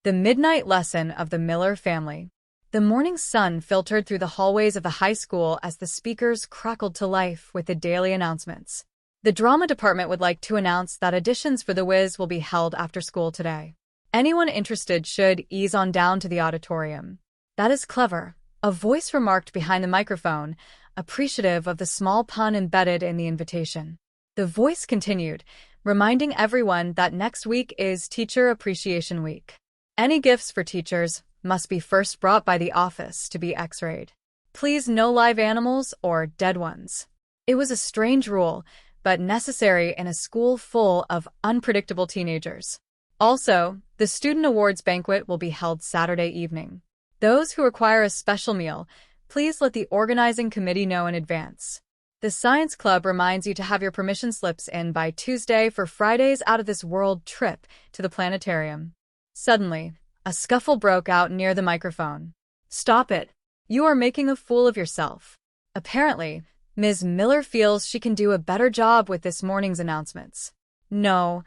The midnight lesson of the Miller family. The morning sun filtered through the hallways of the high school as the speakers crackled to life with the daily announcements. The drama department would like to announce that auditions for The Wiz will be held after school today. Anyone interested should ease on down to the auditorium. That is clever, a voice remarked behind the microphone, appreciative of the small pun embedded in the invitation. The voice continued, reminding everyone that next week is Teacher Appreciation Week. Any gifts for teachers must be first brought by the office to be x-rayed. Please no live animals or dead ones. It was a strange rule, but necessary in a school full of unpredictable teenagers. Also, the Student Awards banquet will be held Saturday evening. Those who require a special meal, please let the organizing committee know in advance. The Science Club reminds you to have your permission slips in by Tuesday for Friday's out-of-this-world trip to the planetarium. Suddenly, a scuffle broke out near the microphone. Stop it. You are making a fool of yourself. Apparently, Ms. Miller feels she can do a better job with this morning's announcements. No,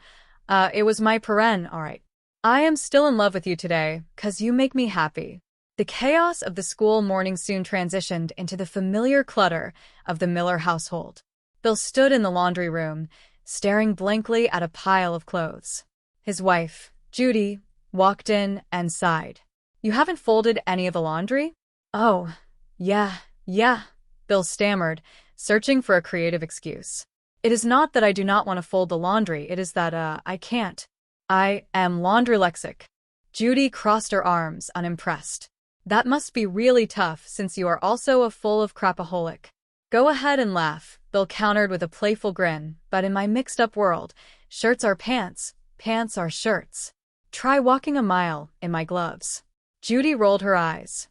it was my paren, all right. I am still in love with you today, 'cause you make me happy. The chaos of the school morning soon transitioned into the familiar clutter of the Miller household. Bill stood in the laundry room, staring blankly at a pile of clothes. His wife, Judy, walked in and sighed. You haven't folded any of the laundry? Oh, yeah, Bill stammered, searching for a creative excuse. It is not that I do not want to fold the laundry, it is that, I can't. I am laundrylexic. Judy crossed her arms, unimpressed. That must be really tough since you are also a full of crapaholic. Go ahead and laugh, Bill countered with a playful grin, but in my mixed-up world, shirts are pants, pants are shirts. Try walking a mile in my gloves. Judy rolled her eyes.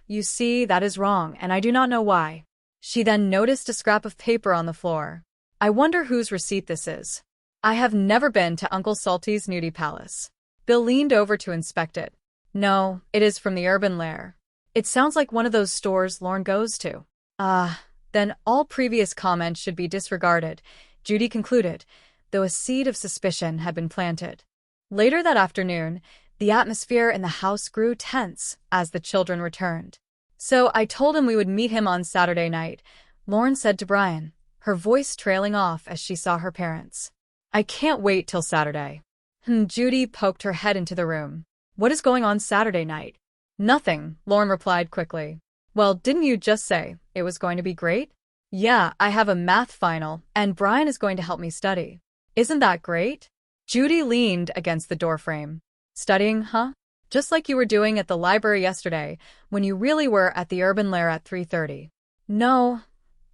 You see, that is wrong, and I do not know why. She then noticed a scrap of paper on the floor. I wonder whose receipt this is. I have never been to Uncle Salty's Nudie Palace. Bill leaned over to inspect it. No, it is from the Urban Lair. It sounds like one of those stores Lorne goes to. Then all previous comments should be disregarded, Judy concluded, though a seed of suspicion had been planted. Later that afternoon, the atmosphere in the house grew tense as the children returned. So I told him we would meet him on Saturday night, Lauren said to Brian, her voice trailing off as she saw her parents. I can't wait till Saturday. Judy poked her head into the room. What is going on Saturday night? Nothing, Lauren replied quickly. Well, didn't you just say it was going to be great? Yeah, I have a math final, and Brian is going to help me study. Isn't that great? Judy leaned against the doorframe. Studying, huh? Just like you were doing at the library yesterday, when you really were at the Urban Lair at 3:30. No,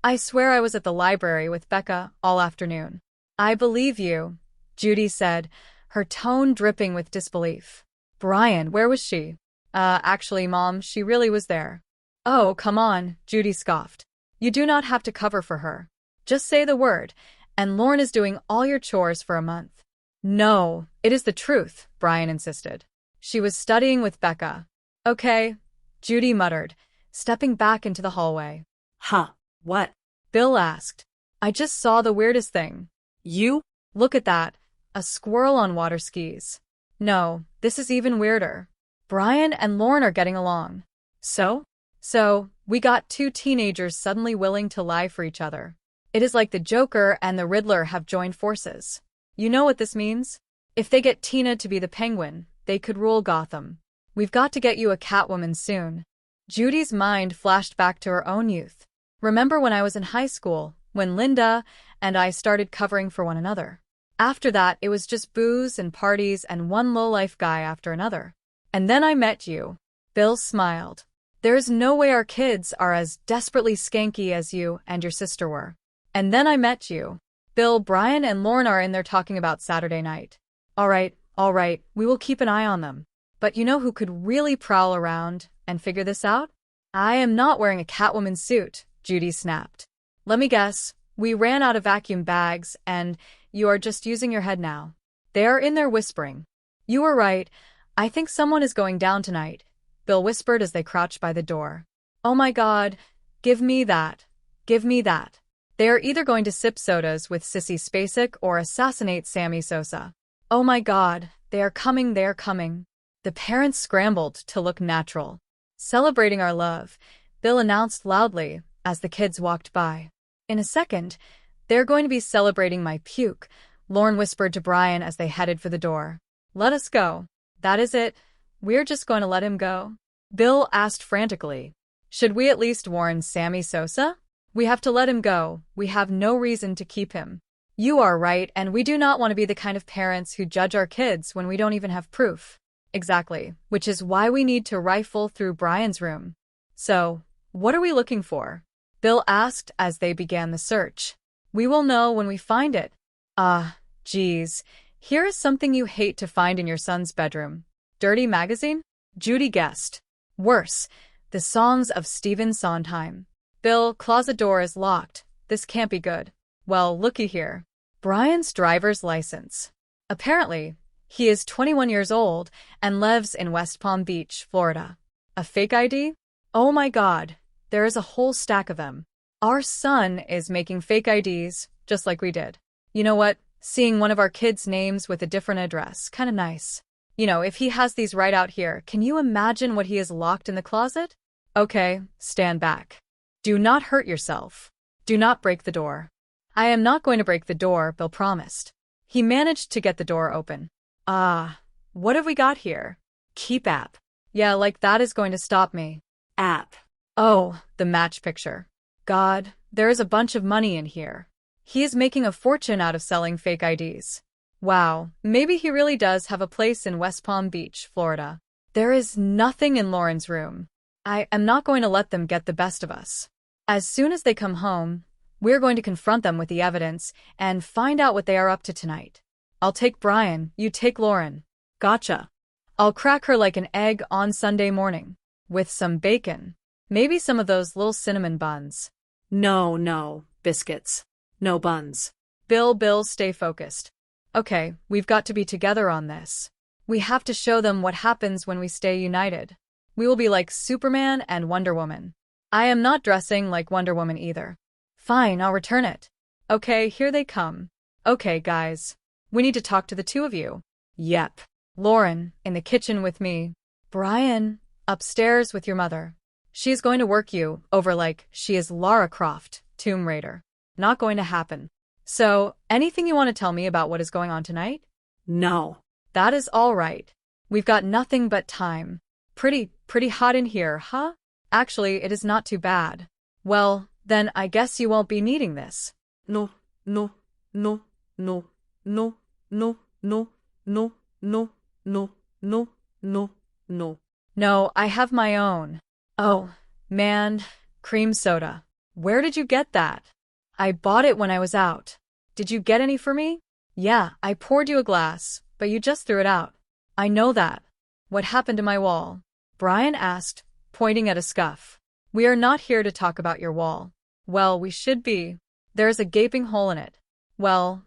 I swear I was at the library with Becca all afternoon. I believe you, Judy said, her tone dripping with disbelief. Brian, where was she? Actually, Mom, she really was there. Oh, come on, Judy scoffed. You do not have to cover for her. Just say the word, and Lauren is doing all your chores for a month. No, it is the truth, Brian insisted. She was studying with Becca. Okay, Judy muttered, stepping back into the hallway. Huh, what? Bill asked. I just saw the weirdest thing. You? Look at that, a squirrel on water skis. No, this is even weirder. Brian and Lauren are getting along. So, we got two teenagers suddenly willing to lie for each other. It is like the Joker and the Riddler have joined forces. You know what this means? If they get Tina to be the Penguin, they could rule Gotham. We've got to get you a Catwoman soon. Judy's mind flashed back to her own youth. Remember when I was in high school, when Linda and I started covering for one another? After that, it was just booze and parties and one lowlife guy after another. And then I met you. Bill smiled. There is no way our kids are as desperately skanky as you and your sister were. And then I met you. Bill, Brian, and Lauren are in there talking about Saturday night. All right, we will keep an eye on them. But you know who could really prowl around and figure this out? I am not wearing a Catwoman suit, Judy snapped. Let me guess, we ran out of vacuum bags and you are just using your head now. They are in there whispering. You were right, I think someone is going down tonight, Bill whispered as they crouched by the door. Oh my God, give me that. Give me that. They are either going to sip sodas with Sissy Spacek or assassinate Sammy Sosa. Oh my God, they are coming. The parents scrambled to look natural. Celebrating our love, Bill announced loudly as the kids walked by. In a second, they're going to be celebrating my puke, Lauren whispered to Brian as they headed for the door. Let us go. That is it. We're just going to let him go? Bill asked frantically. Should we at least warn Sammy Sosa? We have to let him go. We have no reason to keep him. You are right, and we do not want to be the kind of parents who judge our kids when we don't even have proof. Exactly, which is why we need to rifle through Brian's room. So, what are we looking for? Bill asked as they began the search. We will know when we find it. Geez. Here is something you hate to find in your son's bedroom. Dirty magazine? Judy guessed. Worse, the songs of Stephen Sondheim. Bill, closet door is locked. This can't be good. Well, looky here. Brian's driver's license. Apparently, he is 21 years old and lives in West Palm Beach, Florida. A fake ID? Oh my God, there is a whole stack of them. Our son is making fake IDs, just like we did. You know what? Seeing one of our kids' names with a different address, kinda nice. You know, if he has these right out here, can you imagine what he has locked in the closet? Okay, stand back. Do not hurt yourself. Do not break the door. I am not going to break the door, Bill promised. He managed to get the door open. What have we got here? Keep app. Yeah, like that is going to stop me. App. Oh, the match picture. God, there is a bunch of money in here. He is making a fortune out of selling fake IDs. Wow, maybe he really does have a place in West Palm Beach, Florida. There is nothing in Lauren's room. I am not going to let them get the best of us. As soon as they come home, we're going to confront them with the evidence and find out what they are up to tonight. I'll take Brian, you take Lauren. Gotcha. I'll crack her like an egg on Sunday morning. With some bacon. Maybe some of those little cinnamon buns. No, biscuits. No buns. Bill, stay focused. Okay, we've got to be together on this. We have to show them what happens when we stay united. We will be like Superman and Wonder Woman. I am not dressing like Wonder Woman either. Fine, I'll return it. Okay, here they come. Okay, guys. We need to talk to the two of you. Yep. Lauren, in the kitchen with me. Brian, upstairs with your mother. She's going to work you over like she is Lara Croft, Tomb Raider. Not going to happen. So, anything you want to tell me about what is going on tonight? No. That is all right. We've got nothing but time. Pretty hot in here, huh? Actually, it is not too bad. Well, then I guess you won't be needing this. No. No, I have my own. Oh, man, cream soda. Where did you get that? I bought it when I was out. Did you get any for me? Yeah, I poured you a glass, but you just threw it out. I know that. What happened to my wall? Brian asked, pointing at a scuff. We are not here to talk about your wall. Well, we should be. There's a gaping hole in it. Well,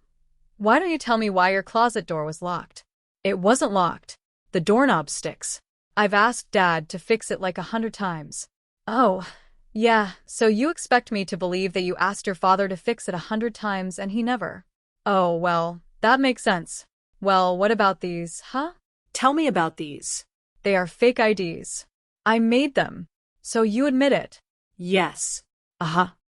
why don't you tell me why your closet door was locked? It wasn't locked. The doorknob sticks. I've asked Dad to fix it like 100 times. Oh, yeah, so you expect me to believe that you asked your father to fix it 100 times and he never? Oh, well, that makes sense. Well, what about these, huh? Tell me about these. They are fake IDs. I made them. So you admit it? Yes.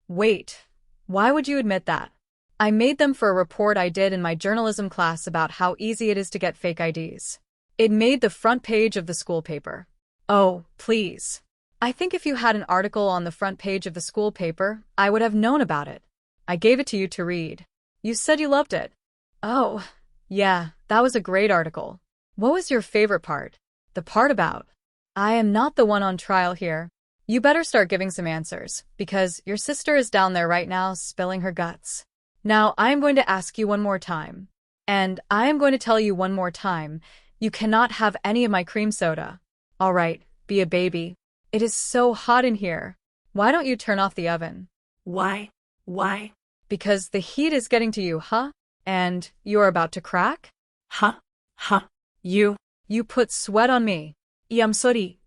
Wait, why would you admit that? I made them for a report I did in my journalism class about how easy it is to get fake IDs. It made the front page of the school paper. Oh, please. I think if you had an article on the front page of the school paper, I would have known about it. I gave it to you to read. You said you loved it. Oh, yeah, that was a great article. What was your favorite part? The part about? I am not the one on trial here. You better start giving some answers, because your sister is down there right now spilling her guts. Now, I am going to ask you one more time. And I am going to tell you one more time, you cannot have any of my cream soda. All right, be a baby. It is so hot in here. Why don't you turn off the oven? Why? Because the heat is getting to you, huh? And you're about to crack? Huh? You put sweat on me. I am sorry.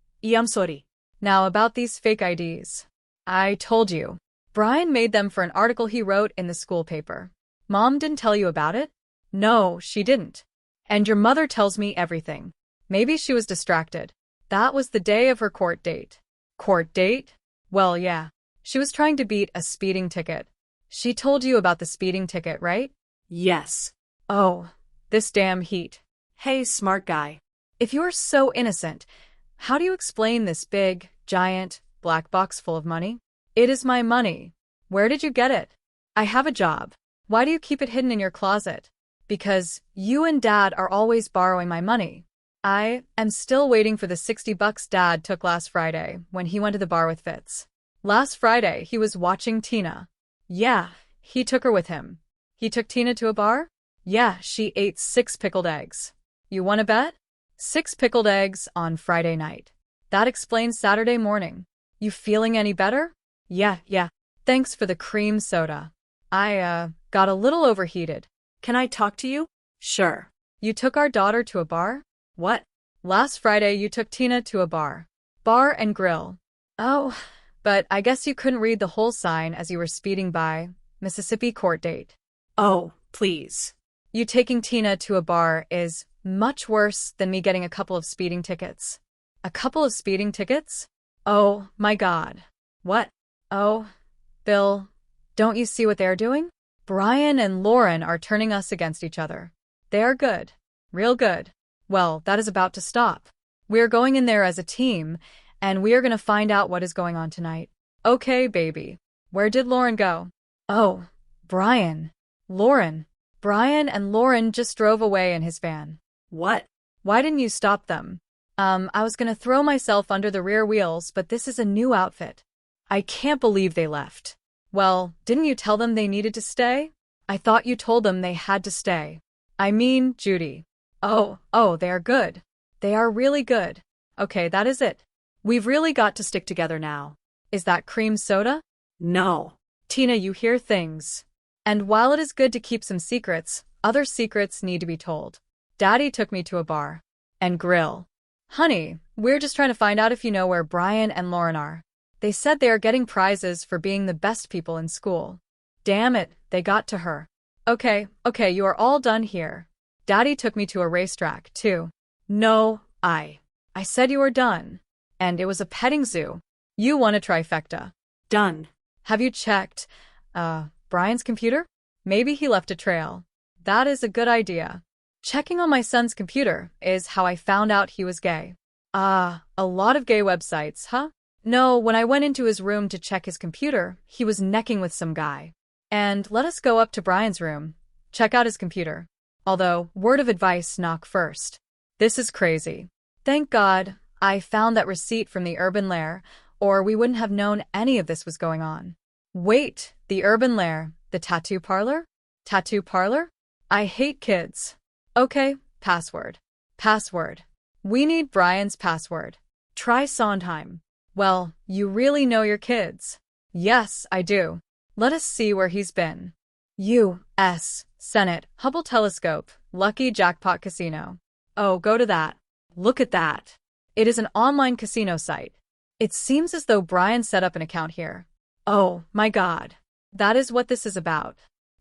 Now about these fake IDs. I told you. Brian made them for an article he wrote in the school paper. Mom didn't tell you about it? No, she didn't. And your mother tells me everything. Maybe she was distracted. That was the day of her court date. Court date? Well, yeah. She was trying to beat a speeding ticket. She told you about the speeding ticket, right? Yes. Oh, this damn heat. Hey, smart guy. If you're so innocent, how do you explain this big, giant, black box full of money? It is my money. Where did you get it? I have a job. Why do you keep it hidden in your closet? Because you and Dad are always borrowing my money. I am still waiting for the $60 Dad took last Friday when he went to the bar with Fitz. Last Friday, he was watching Tina. Yeah, he took her with him. He took Tina to a bar? Yeah, she ate 6 pickled eggs. You want to bet? 6 pickled eggs on Friday night. That explains Saturday morning. You feeling any better? Yeah. Thanks for the cream soda. I got a little overheated. Can I talk to you? Sure. You took our daughter to a bar? What? Last Friday you took Tina to a bar. Bar and grill. Oh, but I guess you couldn't read the whole sign as you were speeding by. Mississippi court date. Oh, please. You taking Tina to a bar is much worse than me getting a couple of speeding tickets. A couple of speeding tickets? Oh, my God. What? Oh, Bill, don't you see what they're doing? Brian and Lauren are turning us against each other. They are good. Real good. Well, that is about to stop. We're going in there as a team, and we are going to find out what is going on tonight. Okay, baby. Where did Lauren go? Oh, Brian. Lauren. Brian and Lauren just drove away in his van. What? Why didn't you stop them? I was going to throw myself under the rear wheels, but this is a new outfit. I can't believe they left. Well, didn't you tell them they needed to stay? I thought you told them they had to stay. I mean, Judy. Oh, they are good. They are really good. Okay, that is it. We've really got to stick together now. Is that cream soda? No. Tina, you hear things. And while it is good to keep some secrets, other secrets need to be told. Daddy took me to a bar. And grill. Honey, we're just trying to find out if you know where Brian and Lauren are. They said they are getting prizes for being the best people in school. Damn it, they got to her. Okay, you are all done here. Daddy took me to a racetrack, too. No, I said you were done. And it was a petting zoo. You won a trifecta. Done. Have you checked, Brian's computer? Maybe he left a trail. That is a good idea. Checking on my son's computer is how I found out he was gay. A lot of gay websites, huh? No, when I went into his room to check his computer, he was necking with some guy. And let us go up to Brian's room. Check out his computer. Although, word of advice, knock first. This is crazy. Thank God I found that receipt from the Urban Lair, or we wouldn't have known any of this was going on. Wait, the Urban Lair, the tattoo parlor? Tattoo parlor? I hate kids. Okay, password. Password. We need Brian's password. Try Sondheim. Well, you really know your kids. Yes, I do. Let us see where he's been. U.S. Senate, Hubble Telescope, Lucky Jackpot Casino. Oh, go to that. Look at that. It is an online casino site. It seems as though Brian set up an account here. Oh, my God. That is what this is about.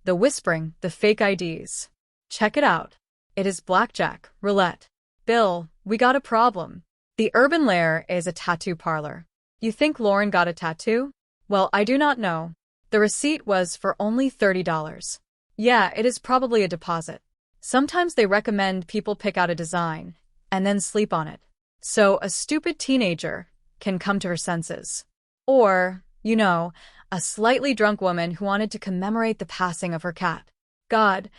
The whispering, the fake IDs. Check it out. It is blackjack, roulette. Bill, we got a problem. The Urban Lair is a tattoo parlor. You think Lauren got a tattoo? Well, I do not know. The receipt was for only $30. Yeah, it is probably a deposit. Sometimes they recommend people pick out a design and then sleep on it. So a stupid teenager can come to her senses. Or, a slightly drunk woman who wanted to commemorate the passing of her cat. God,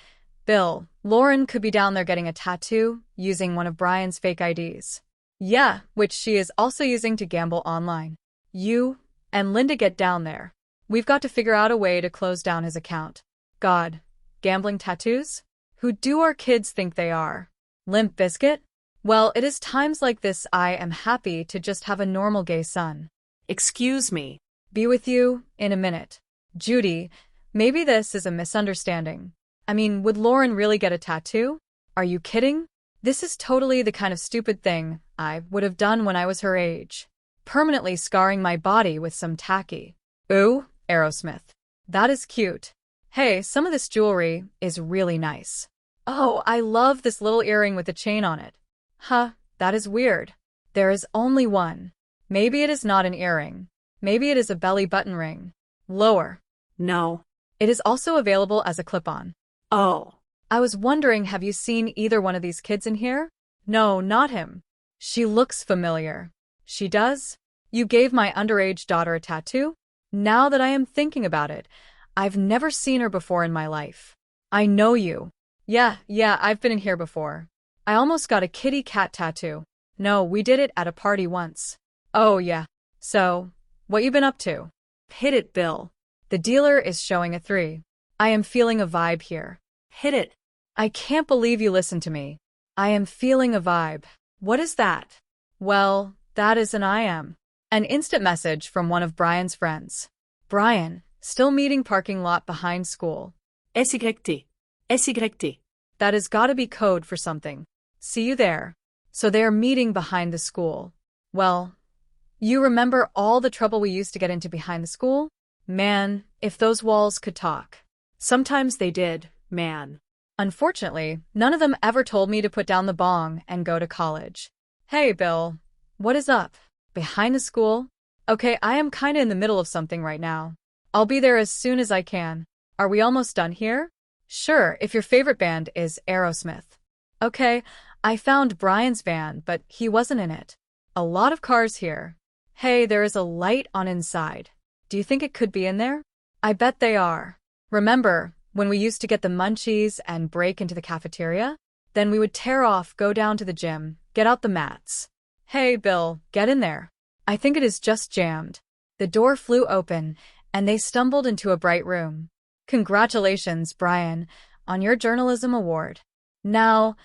Bill, Lauren could be down there getting a tattoo using one of Brian's fake IDs. Yeah, which she is also using to gamble online. You and Linda get down there. We've got to figure out a way to close down his account. God, gambling tattoos? Who do our kids think they are? Limp Bizkit? Well, it is times like this I am happy to just have a normal gay son. Excuse me. Be with you in a minute. Judy, maybe this is a misunderstanding. I mean, would Lauren really get a tattoo? Are you kidding? This is totally the kind of stupid thing I would have done when I was her age. Permanently scarring my body with some tacky. Ooh, Aerosmith. That is cute. Hey, some of this jewelry is really nice. Oh, I love this little earring with a chain on it. Huh, That is weird. There is only one. Maybe it is not an earring. Maybe it is a belly button ring. Lower. No. It is also available as a clip-on. Oh. I was wondering, have you seen either one of these kids in here? No, not him. She looks familiar. She does? You gave my underage daughter a tattoo? Now that I am thinking about it, I've never seen her before in my life. I know you. Yeah, I've been in here before. I almost got a kitty cat tattoo. No, we did it at a party once. Oh yeah. So, what you been up to? Hit it, Bill. The dealer is showing a 3. I am feeling a vibe here. Hit it. I can't believe you listened to me. I am feeling a vibe. What is that? Well, that is an I am. An instant message from one of Brian's friends. Brian, still meeting parking lot behind school. SYT. SYT. That has gotta be code for something. See you there. So they are meeting behind the school. Well, you remember all the trouble we used to get into behind the school? Man, if those walls could talk. Sometimes they did, man. Unfortunately, none of them ever told me to put down the bong and go to college. Hey, Bill. What is up? Behind the school? Okay, I am kinda in the middle of something right now. I'll be there as soon as I can. Are we almost done here? Sure, if your favorite band is Aerosmith. Okay, I found Brian's van, but he wasn't in it. A lot of cars here. Hey, there is a light on inside. Do you think it could be in there? I bet they are. Remember, when we used to get the munchies and break into the cafeteria? Then we would tear off, go down to the gym, get out the mats. Hey, Bill, get in there. I think it is just jammed. The door flew open, and they stumbled into a bright room. Congratulations, Brian, on your journalism award. Now,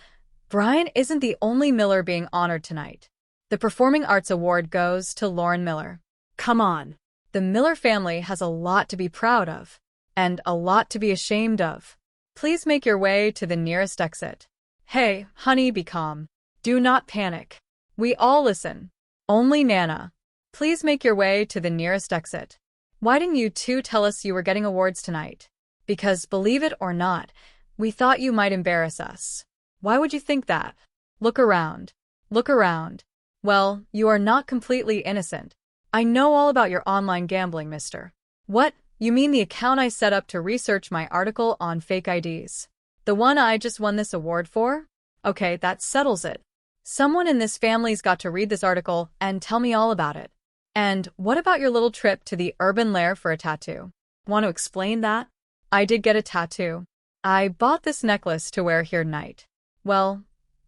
Brian isn't the only Miller being honored tonight. The Performing Arts Award goes to Lauren Miller. Come on. The Miller family has a lot to be proud of, and a lot to be ashamed of. Please make your way to the nearest exit. Hey, honey, be calm. Do not panic. We all listen. Only Nana. Please make your way to the nearest exit. Why didn't you two tell us you were getting awards tonight? Because, believe it or not, we thought you might embarrass us. Why would you think that? Look around. Look around. Well, you are not completely innocent. I know all about your online gambling, mister. What? You mean the account I set up to research my article on fake IDs? The one I just won this award for? Okay, that settles it. Someone in this family's got to read this article and tell me all about it. And what about your little trip to the urban lair for a tattoo? Want to explain that? I did get a tattoo. I bought this necklace to wear here tonight. Well,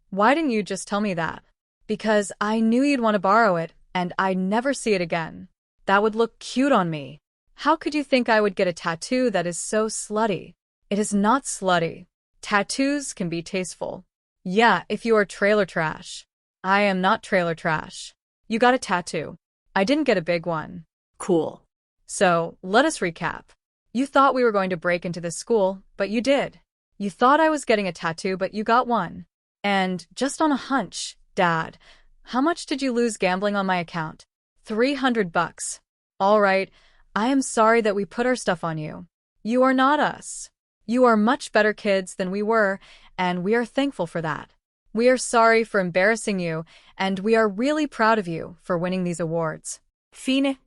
why didn't you just tell me that? Because I knew you'd want to borrow it, and I'd never see it again. That would look cute on me. How could you think I would get a tattoo that is so slutty? It is not slutty. Tattoos can be tasteful. Yeah, if you are trailer trash. I am not trailer trash. You got a tattoo. I didn't get a big one. Cool. So, let us recap. You thought we were going to break into this school, but you did. You thought I was getting a tattoo, but you got one. And, just on a hunch, Dad, how much did you lose gambling on my account? $300. All right, I am sorry that we put our stuff on you. You are not us. You are much better kids than we were, and we are thankful for that. We are sorry for embarrassing you, and we are really proud of you for winning these awards. Fine.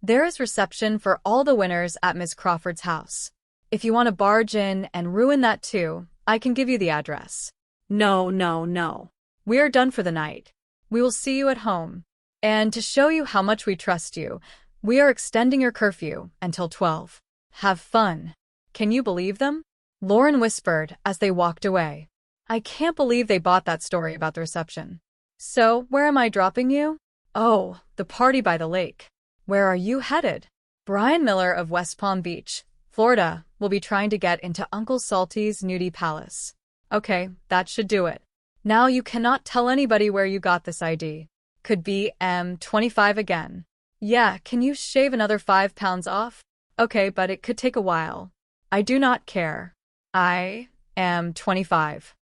There is reception for all the winners at Miss Crawford's house. If you want to barge in and ruin that too, I can give you the address. No. We are done for the night. We will see you at home. And to show you how much we trust you, we are extending your curfew until 12. Have fun. Can you believe them? Lauren whispered as they walked away. I can't believe they bought that story about the reception. So, where am I dropping you? Oh, the party by the lake. Where are you headed? Brian Miller of West Palm Beach, Florida, will be trying to get into Uncle Salty's nudie palace. Okay, that should do it. Now you cannot tell anybody where you got this ID. Could be M25 again. Yeah, can you shave another 5 pounds off? Okay, but it could take a while. I do not care. I am 25.